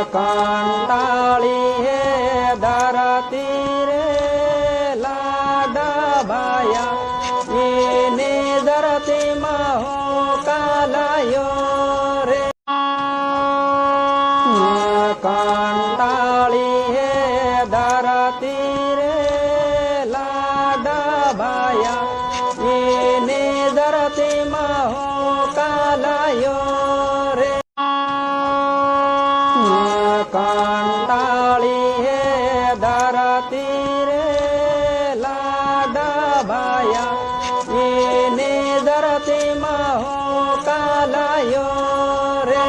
કંટાળી હે ધરતી રે લાડા ભાયા એની ધરતીમાં હું કાલાયો રે કંટાળી હે ધરતી રે લાડા ભાયા એની ધરતીમાં હું કાલાયો રે કંટાળી હે ધરતી રે લાડા ભાયા એની ધરતીમાં હું કાલાયો રે